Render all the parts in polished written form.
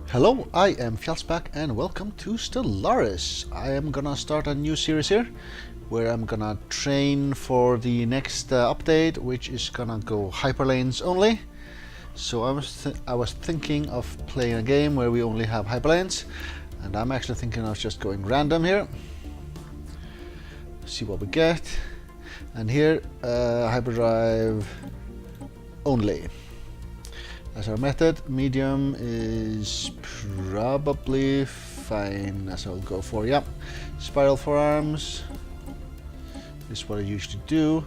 Hello, I am Fjallsback and welcome to Stellaris. I am gonna start a new series here where I'm gonna train for the next update, which is gonna go Hyperlanes only. So I was thinking of playing a game where we only have Hyperlanes, and I'm actually thinking of just going random here. See what we get. And here, hyperdrive only. As our method, medium is probably fine, as I'll go for. Yeah, spiral forearms is what I usually do.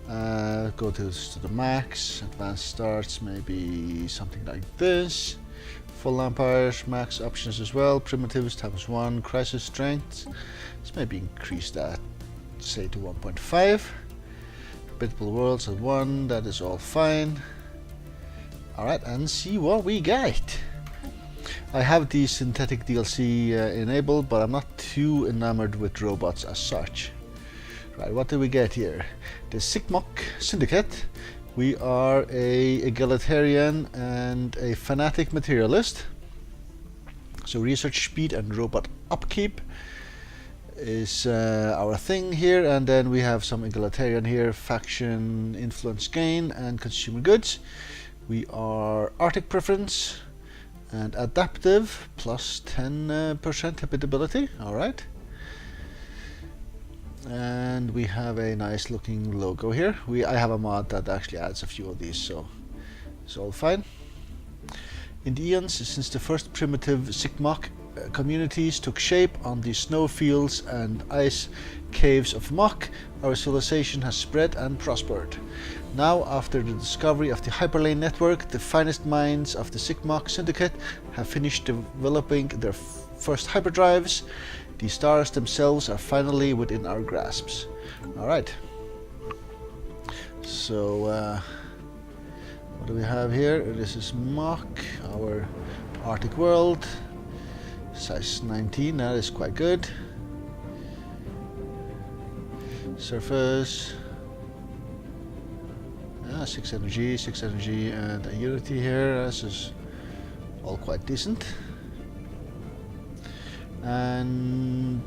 Go to the max. Advanced starts, maybe something like this. Full empires, max options as well. Primitives ×1. Crisis strength. Let's maybe increase that, say, to 1.5. Habitable worlds at 1. That is all fine. Alright, and see what we get. I have the synthetic DLC enabled, but I'm not too enamored with robots as such. Right, what do we get here? The Sigmok Syndicate. We are a egalitarian and a fanatic materialist. So research speed and robot upkeep is our thing here, and then we have some egalitarian here, faction influence gain and consumer goods. We are Arctic preference and adaptive plus 10% habitability. Alright. And we have a nice looking logo here. I have a mod that actually adds a few of these, so it's all fine. In the eons since the first primitive Sigmok communities took shape on the snowfields and ice caves of Mok, our civilization has spread and prospered. Now, after the discovery of the Hyperlane network, the finest minds of the Sigmok Syndicate have finished developing their first hyperdrives. The stars themselves are finally within our grasps. Alright. So, what do we have here? This is Mok, our Arctic world. Size 19, that is quite good. Surface. 6 energy, and a unity here. This is all quite decent. And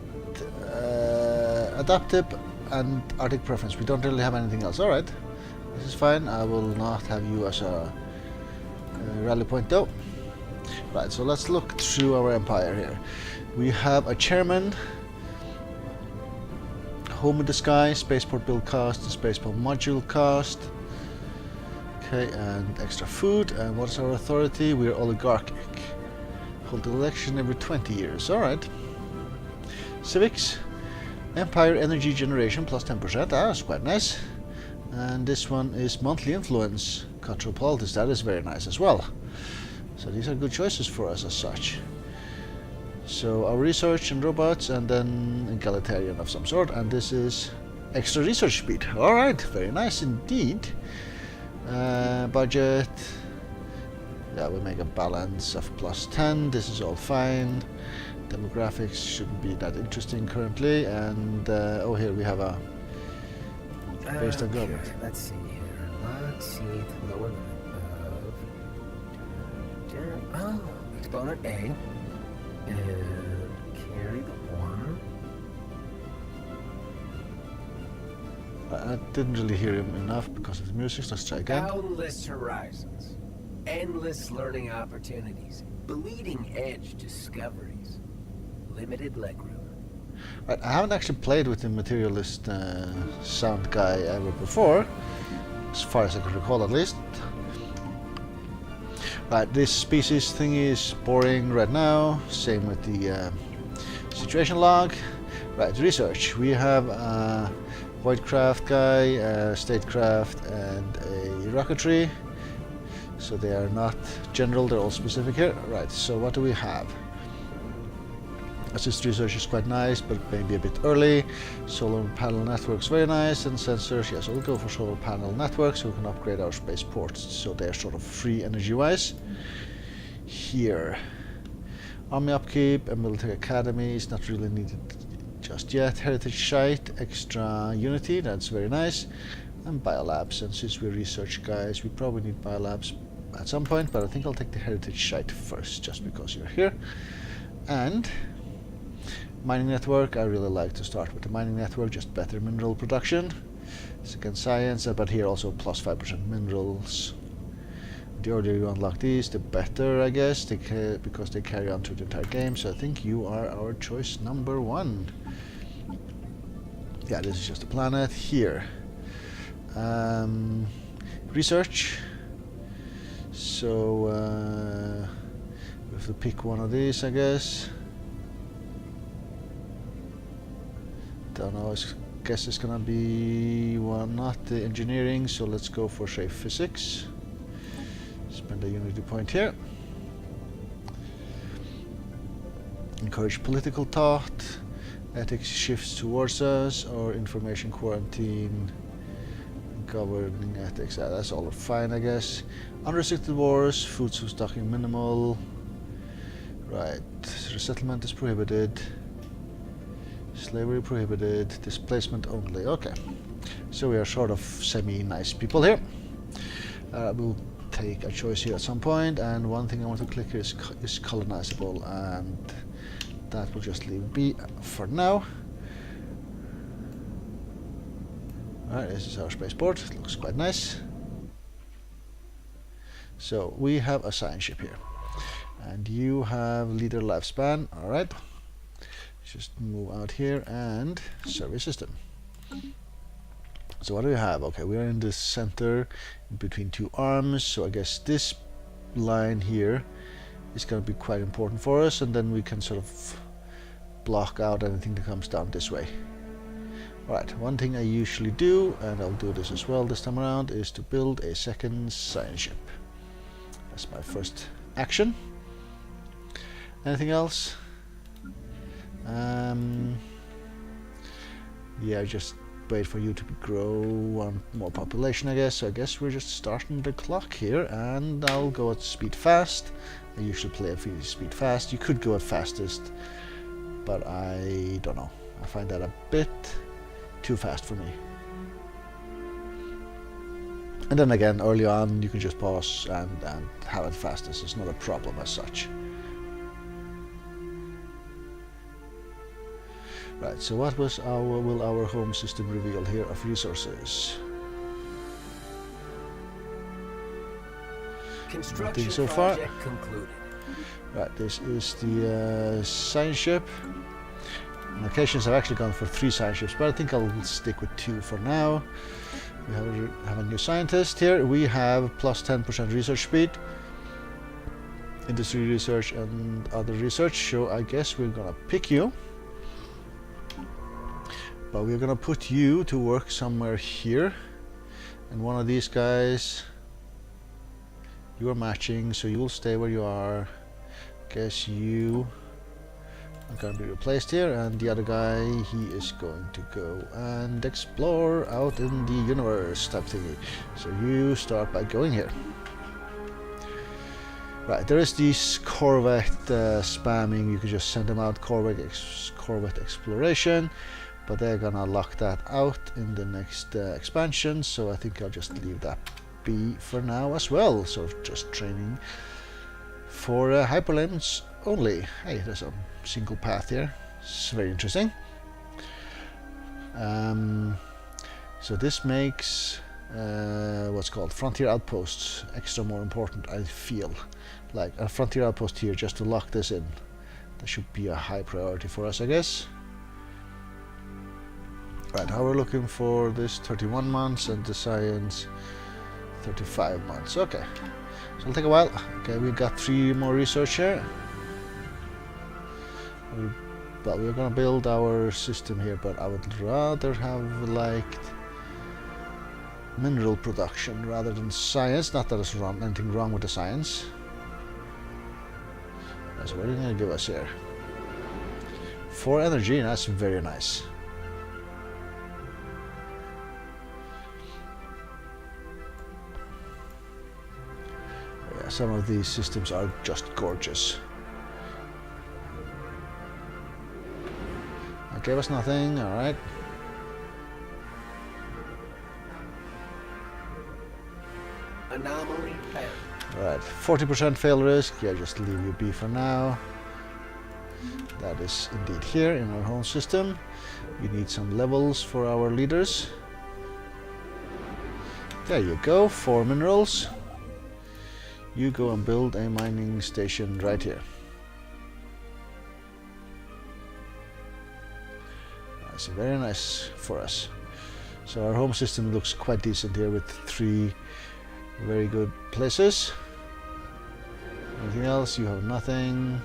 adaptive and Arctic preference. We don't really have anything else. Alright, this is fine. I will not have you as a rally point though. Right, so let's look through our empire here. We have a chairman, home in the sky, spaceport build cost, and spaceport module cost. Okay, and extra food. And what is our authority? We are oligarchic. Hold election every 20 years. Alright. Civics. Empire energy generation plus 10%. That's quite nice. And this one is monthly influence. Cultural politics. That is very nice as well. So these are good choices for us as such. So our research and robots, and then egalitarian of some sort. And this is extra research speed. Alright, very nice indeed. Budget. Yeah, we make a balance of plus 10. This is all fine. Demographics shouldn't be that interesting currently. And oh, here we have a based on government. Let's see here. Let's see the lower of exponent A. Carry the 1. I didn't really hear him enough because of the music. Let's try again. Boundless horizons. Endless learning opportunities. Bleeding edge discoveries. Limited legroom. Right, I haven't actually played with the materialist sound guy ever before, as far as I can recall at least. Right, this species thing is boring right now. Same with the situation log. Right, research. We have a voidcraft guy, statecraft, and a rocketry. So they are not general, they're all specific here. Right, so what do we have? Assist research is quite nice, but maybe a bit early. Solar panel networks, very nice. And sensors, yes, we'll go for solar panel networks so we can upgrade our spaceports. So they're sort of free energy-wise. Here. Army upkeep and military academy is not really needed just yet. Heritage site, extra unity, that's very nice. And biolabs, and since we're research guys, we probably need biolabs at some point, but I think I'll take the heritage site first, just because you're here. And mining network, I really like to start with the mining network, just better mineral production. Second science, but here also plus 5% minerals. The earlier you unlock these, the better, I guess, because they carry on through the entire game. So I think you are our choice number 1. Yeah, this is just a planet here. Research. So we have to pick one of these, I guess. Don't know. I guess it's gonna be one, not the engineering. So let's go for say physics. Spend a unity point here. Encourage political thought. Ethics shifts towards us, or information quarantine. Governing ethics, that's all fine, I guess. Unrestricted wars, food stocking minimal. Right, resettlement is prohibited. Slavery prohibited. Displacement only. Okay, so we are sort of semi-nice people here. We'll take a choice here at some point, and one thing I want to click here is colonizable, and that will just leave be for now. Alright, this is our spaceport. It looks quite nice. So we have a science ship here, and you have leader lifespan. Alright, just move out here and survey system. So what do we have? Okay, we are in the center in between 2 arms, so I guess this line here is going to be quite important for us, and then we can sort of block out anything that comes down this way. Alright, one thing I usually do, and I'll do this as well this time around, is to build a second science ship. That's my first action. Anything else? Yeah, just wait for you to grow one more population, I guess. So I guess we're just starting the clock here, and I'll go at speed fast. I usually play at speed fast. You could go at fastest, but I don't know. I find that a bit too fast for me. And then again, early on, you can just pause and have it fastest. It's not a problem as such. Right, so what was will our home system reveal here of resources? Construction so far. project concluded. Right, this is the science ship. On occasions I've actually gone for 3 science ships, but I think I'll stick with 2 for now. We have a new scientist here. We have plus 10% research speed, industry research and other research, so I guess we're gonna pick you. But we're gonna put you to work somewhere here, and one of these guys you are matching, so you'll stay where you are. Guess you are gonna be replaced here, and the other guy, he is going to go and explore out in the universe type thingy. So you start by going here. Right, there is this Corvette spamming. You can just send them out, Corvette exploration, but they're gonna lock that out in the next expansion, so I think I'll just leave that be for now as well. So just training for Hyperlanes only. Hey, there's a single path here. It's very interesting. So this makes what's called frontier outposts extra more important, I feel. Like a frontier outpost here just to lock this in. That should be a high priority for us, I guess. Right, now we're looking for this 31 months and the science 35 months. Okay, so it'll take a while. Okay, we've got 3 more research here. But we're gonna build our system here, but I would rather have liked mineral production rather than science. Not that there's anything wrong with the science. So what are you gonna give us here? 4 energy, that's very nice. Yeah, some of these systems are just gorgeous. That gave us nothing, alright. Anomaly found. Right, 40% fail risk. Yeah, just leave you be for now. That is indeed here in our home system. We need some levels for our leaders. There you go, 4 minerals. You go and build a mining station right here. That's very nice for us. So our home system looks quite decent here with 3 very good places. Anything else? You have nothing.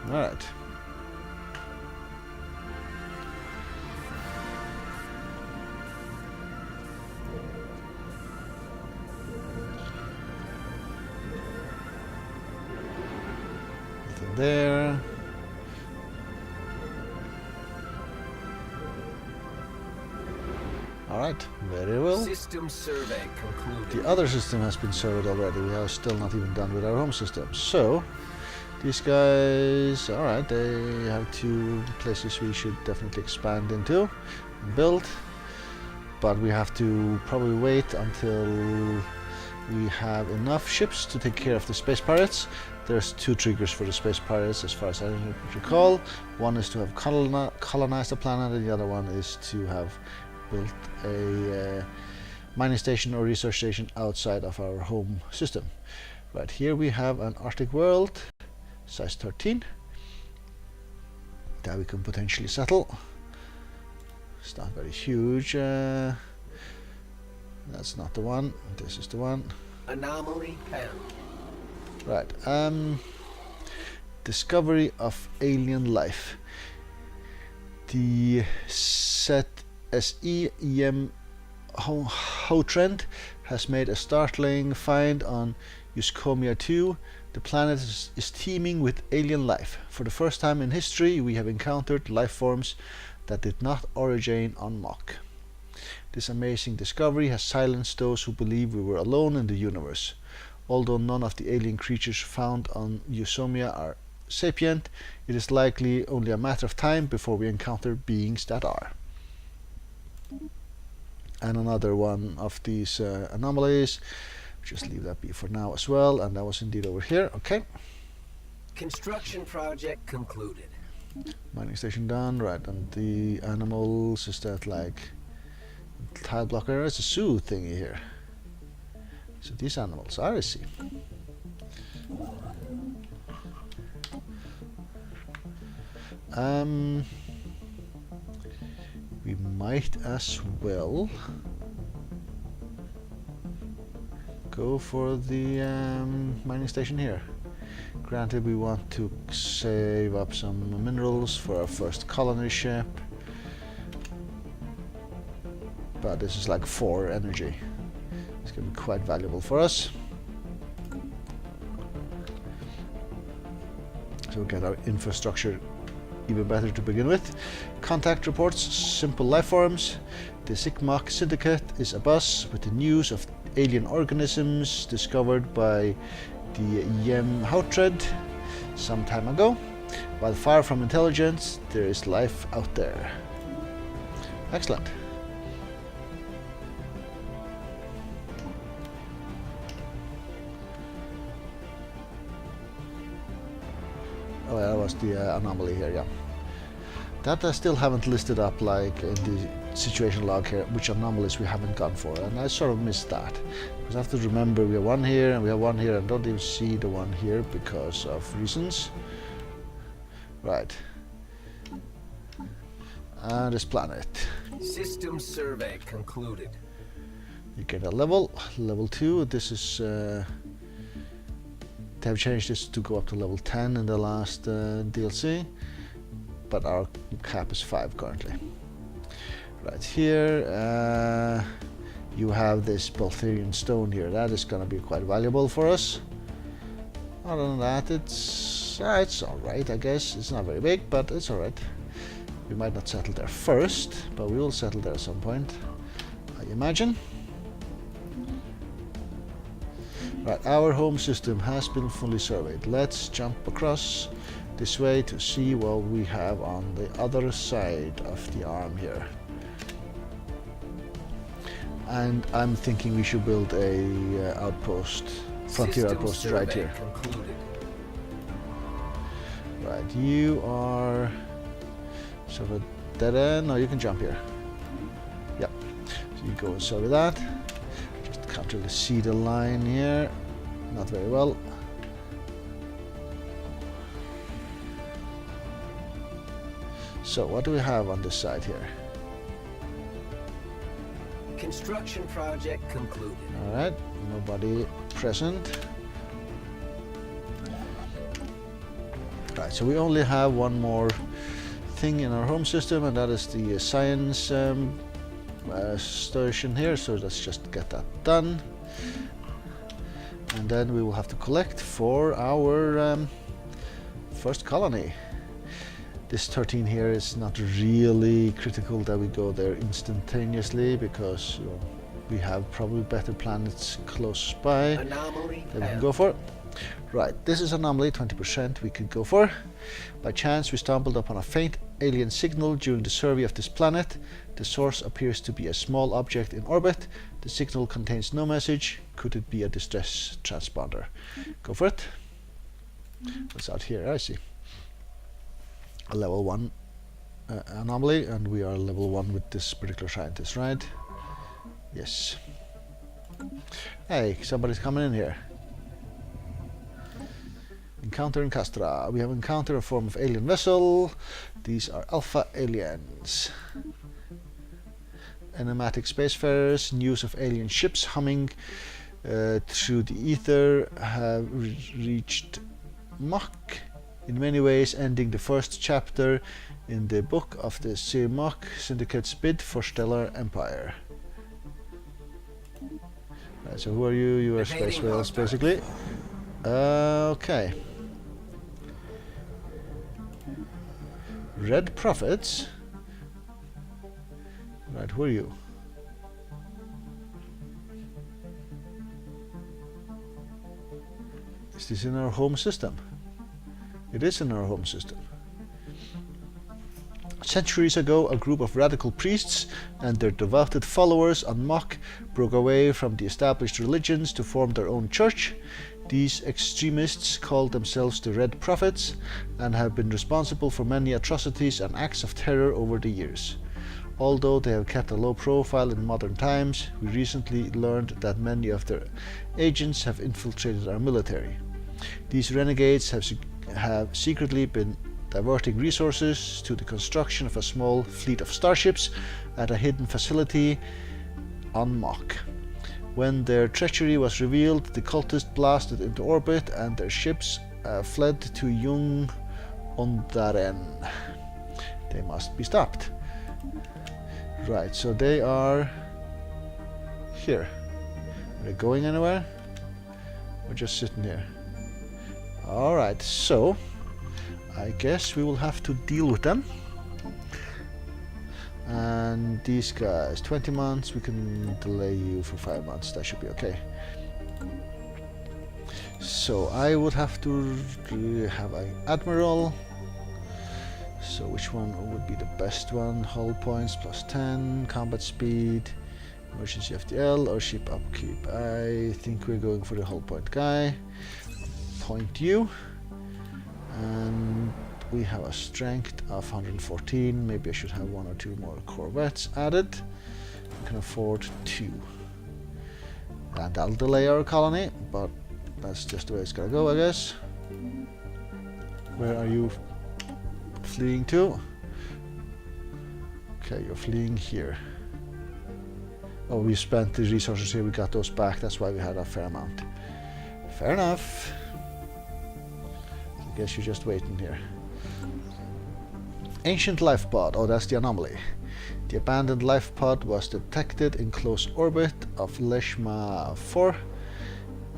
All right. Nothing there. All right, very well. System survey concluded. The other system has been surveyed already. We are still not even done with our home system. So these guys, all right, they have 2 places we should definitely expand into and build, but we have to probably wait until we have enough ships to take care of the space pirates. There's 2 triggers for the space pirates as far as I recall. One is to have colonized the planet, and the other one is to have built a mining station or research station outside of our home system. Right here we have an Arctic world, size 13, that we can potentially settle. It's not very huge. That's not the one. This is the one. Anomaly found. Right. Discovery of alien life. The SEM Trend has made a startling find on Euskomia 2. The planet is teeming with alien life. For the first time in history, we have encountered life forms that did not originate on Mach. This amazing discovery has silenced those who believe we were alone in the universe. Although none of the alien creatures found on Euskomia are sapient, it is likely only a matter of time before we encounter beings that are. And another one of these anomalies. Just leave that be for now as well, and that was indeed over here. Okay. Construction project concluded. Mining station done, right, and the animals, is that like tile blocker? It's a zoo thingy here. So these animals are, I see. We might as well go for the mining station here. Granted, we want to save up some minerals for our first colony ship, but this is like 4 energy. It's going to be quite valuable for us. So we'll get our infrastructure even better to begin with. Contact reports simple life forms. The Sigmach Syndicate is abuzz with the news of alien organisms discovered by the Yem Hautred some time ago. While far from intelligence, there is life out there. Excellent. Oh, that was the anomaly here, yeah. That I still haven't listed up, like in the situation log here, which anomalies we haven't gone for, and I sort of missed that. Because I have to remember we have one here and we have one here, and don't even see the one here because of reasons. Right. And this planet. System survey concluded. You get a level 2. This is they have changed this to go up to level 10 in the last DLC, but our cap is 5 currently. Right here you have this Baltherian stone here. That is going to be quite valuable for us. Other than that, it's alright, I guess. It's not very big, but it's alright. We might not settle there first, but we will settle there at some point, I imagine. Right, our home system has been fully surveyed. Let's jump across this way to see what we have on the other side of the arm here. And I'm thinking we should build a outpost, frontier System outpost right survey here. concluded. Right, you are sort of dead end. No, you can jump here. Yep. So you go and survey that. Just can't really see the line here. Not very well. So what do we have on this side here? Construction project concluded. Alright, nobody present. Right, so we only have one more thing in our home system, and that is the science station here, so let's just get that done. And then we will have to collect for our first colony. This 13 here is not really critical that we go there instantaneously, because we have probably better planets close by Anomaly that we can found. go for. Right, this is anomaly 20% we could go for. By chance we stumbled upon a faint alien signal during the survey of this planet. The source appears to be a small object in orbit. The signal contains no message. Could it be a distress transponder? Go for it. What's out here? I see. A level 1 anomaly, and we are level 1 with this particular scientist, right? Yes. Hey, somebody's coming in here. Encounter in Castra. We have encountered a form of alien vessel. These are alpha aliens. Enigmatic spacefarers, news of alien ships humming through the ether have reached Mach, in many ways ending the first chapter in the book of the Mach Syndicate's bid for stellar empire. Right, so who are you? You are space whales, basically. Okay. Red Prophets. Right, who are you? Is this in our home system? It is in our home system. Centuries ago, a group of radical priests and their devoted followers on Mach broke away from the established religions to form their own church. These extremists called themselves the Red Prophets and have been responsible for many atrocities and acts of terror over the years. Although they have kept a low profile in modern times, we recently learned that many of their agents have infiltrated our military. These renegades have secretly been diverting resources to the construction of a small fleet of starships at a hidden facility on Mach. When their treachery was revealed, the cultists blasted into orbit and their ships fled to Jung Ondaren. They must be stopped. Right, so they are here. Are they going anywhere? Or just sitting here? Alright, so I guess we will have to deal with them. And these guys, 20 months, we can delay you for 5 months, that should be okay. So I would have to have an admiral. So which one would be the best one? Hull points plus 10, combat speed, emergency FTL, or ship upkeep. I think we're going for the hull point guy. Point you. And we have a strength of 114. Maybe I should have 1 or 2 more corvettes added. We can afford 2. And that'll delay our colony, but that's just the way it's gonna go, I guess. Where are you fleeing to? Okay, you're fleeing here. Oh, we spent the resources here, we got those back, that's why we had a fair amount. Fair enough. I guess you're just waiting here. Ancient life pod. Oh, that's the anomaly. The abandoned life pod was detected in close orbit of Leshma 4.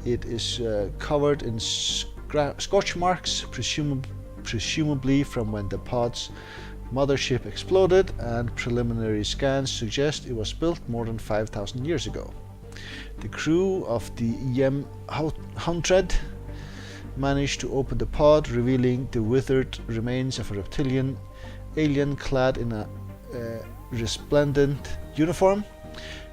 It is covered in scorch marks, presumably from when the pod's mothership exploded, and preliminary scans suggest it was built more than 5,000 years ago. The crew of the Yem Huntred managed to open the pod, revealing the withered remains of a reptilian alien clad in a resplendent uniform.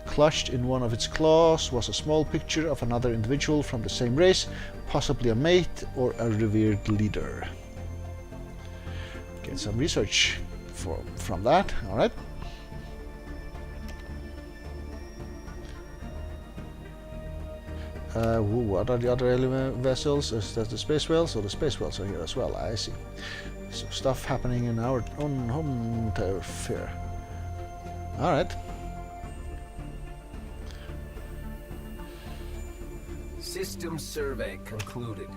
Clutched in one of its claws was a small picture of another individual from the same race, possibly a mate or a revered leader. Get some research from that, alright. What are the other alien vessels? Is that the space whales? So the space whales are here as well, I see. So stuff happening in our own home turf here. Alright. System survey concluded.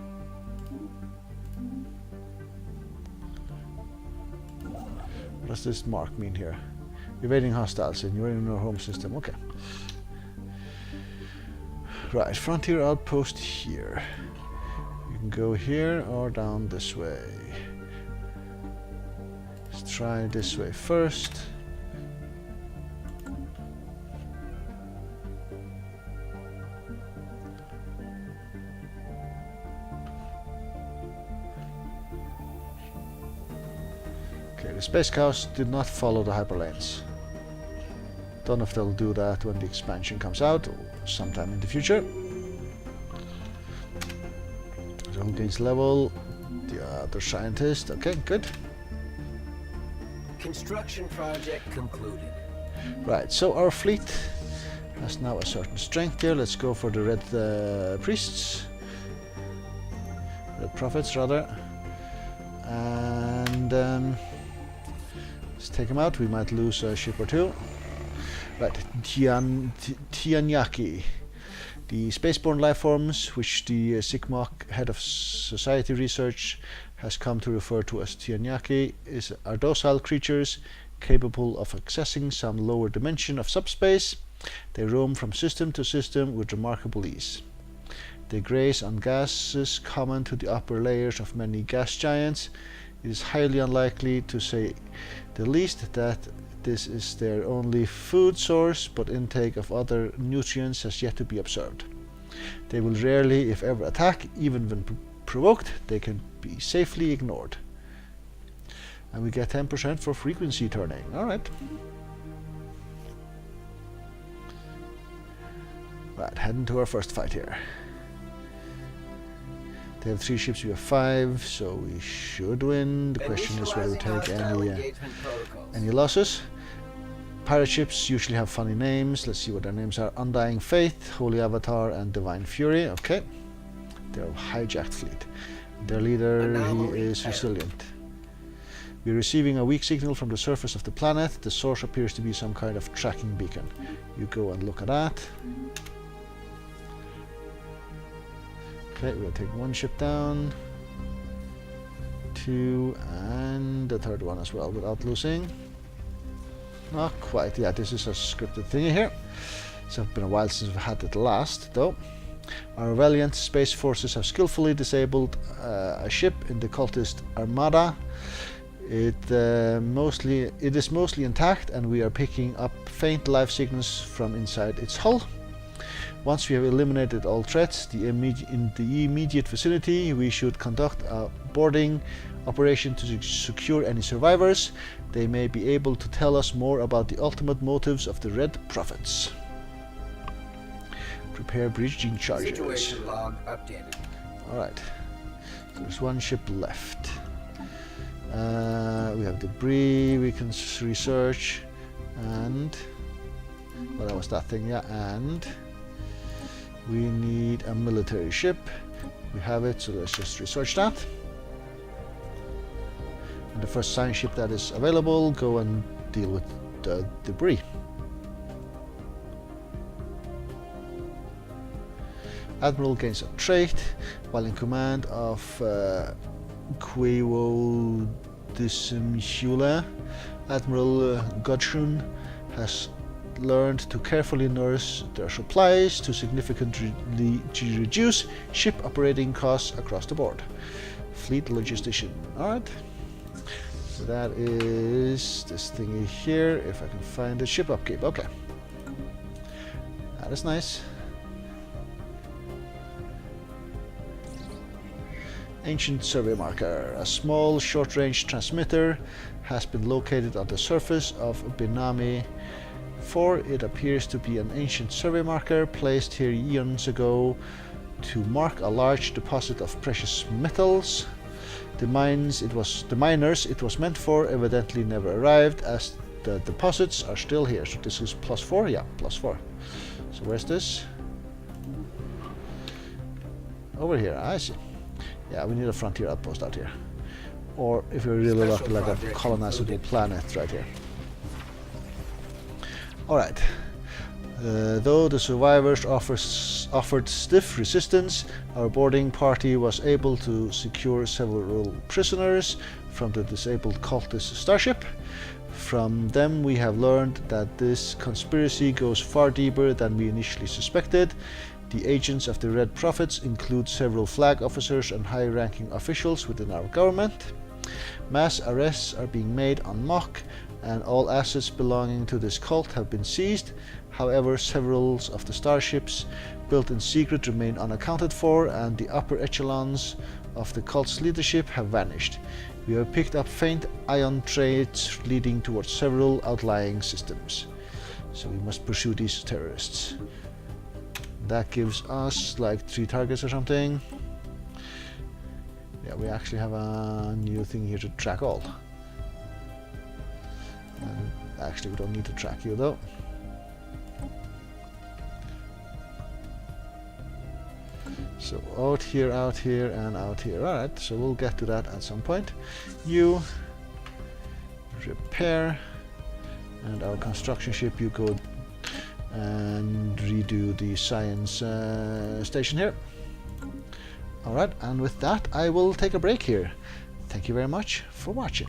What does this mark mean here? Evading hostiles and you're in your home system. Okay. Right, frontier outpost here. You can go here or down this way. Let's try this way first. Okay, the space cows did not follow the hyperlanes. Don't know if they'll do that when the expansion comes out or sometime in the future. So who gains level? The other scientist. Okay, good. Construction project concluded. Right, so our fleet has now a certain strength here. Let's go for the red priests. Red prophets, rather. And let's take them out. We might lose a ship or two. Right, Chiaki. The spaceborne lifeforms, which the Sigmok head of society research has come to refer to as Chiaki, are docile creatures capable of accessing some lower dimension of subspace. They roam from system to system with remarkable ease. They graze on gases common to the upper layers of many gas giants. It is highly unlikely, to say the least, that this is their only food source, but intake of other nutrients has yet to be observed. They will rarely, if ever, attack. Even when provoked, they can be safely ignored. And we get 10% for frequency turning. Alright. Right, heading to our first fight here. They have 3 ships, we have 5, so we should win. The question is whether we take any losses. Pirate ships usually have funny names. Let's see what their names are. Undying Faith, Holy Avatar, and Divine Fury. Okay. They're a hijacked fleet. Their leader, he is resilient. We're receiving a weak signal from the surface of the planet. The source appears to be some kind of tracking beacon. You go and look at that. Okay, we'll take 1 ship down, 2, and the 3rd one as well without losing. Not quite, yeah, this is a scripted thingy here. It's been a while since we've had it last, though. Our valiant space forces have skillfully disabled a ship in the cultist armada. It is mostly intact, and we are picking up faint life signals from inside its hull. Once we have eliminated all threats in the immediate vicinity, we should conduct a boarding operation to secure any survivors. They may be able to tell us more about the ultimate motives of the Red Prophets. Prepare breaching charges. Situation log updated. Alright. There's 1 ship left. We have debris we can research. And... what was that thing? Yeah, and... we need a military ship. We have it, so let's just research that. And the first science ship that is available, go and deal with the debris. Admiral gains a trait while in command of Quavo Dissimula. Admiral Gudrun has learned to carefully nurse their supplies to significantly reduce ship operating costs across the board. Fleet logistician. Alright. So that is this thingy here, if I can find the ship upkeep. Okay. That is nice. Ancient survey marker. A small short-range transmitter has been located on the surface of Benami 4. It appears to be an ancient survey marker placed here eons ago to mark a large deposit of precious metals. The miners it was meant for evidently never arrived, as the deposits are still here. So this is +4? Yeah, +4. So where's this? Over here, I see. Yeah, we need a frontier outpost out here. Or if we're really lucky, like a colonizable planet right here. Alright. Though the survivors offered stiff resistance, our boarding party was able to secure several prisoners from the disabled cultist starship. From them we have learned that this conspiracy goes far deeper than we initially suspected. The agents of the Red Prophets include several flag officers and high-ranking officials within our government. Mass arrests are being made on Mach, and all assets belonging to this cult have been seized. However, several of the starships built in secret remain unaccounted for, and the upper echelons of the cult's leadership have vanished. We have picked up faint ion traits leading towards several outlying systems. So we must pursue these terrorists. That gives us like 3 targets or something. Yeah, we actually have a new thing here to track all. And actually we don't need to track you though. So out here, and out here. Alright, so we'll get to that at some point. You repair, and our construction ship, you go and redo the science station here. Alright, and with that I will take a break here. Thank you very much for watching.